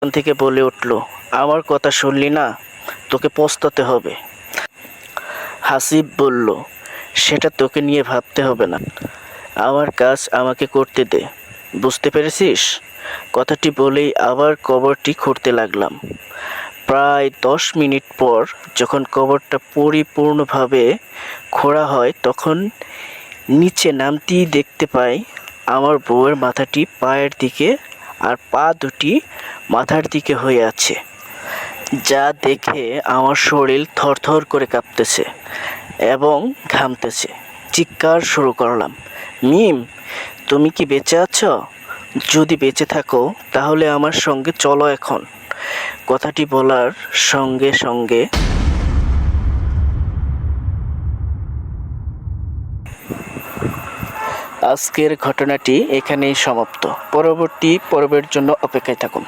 থেকে বলে উঠল, আমার কথা শুনলি না, তোকে পস্তাতে হবে। হাসিব বলল, সেটা তোকে নিয়ে ভাবতে হবে না, আমার কাজ আমাকে করতে দে, বুঝতে পেরেছিস? কথাটি বলেই আবার কবরটি খুঁড়তে লাগলাম। প্রায় 10 মিনিট পর যখন কবরটা পরিপূর্ণভাবে খোঁড়া হয় তখন নিচে নামতেই দেখতে পাই আমার বউয়ের মাথাটি পায়ের দিকে আর পা দুটি মাথার দিকে হয়ে আছে, যা দেখে আমার শরীর থরথর করে কাঁপতেছে এবং ঘামতেছে। চিৎকার শুরু করলাম, মিম, তুমি কি বেঁচে আছো? যদি বেঁচে থাকো তাহলে আমার সঙ্গে চলো এখন। কথাটি বলার সঙ্গে সঙ্গে আজকের ঘটনাটি এখানেই সমাপ্ত। পরবর্তী পর্বের জন্য অপেক্ষায় থাকুন।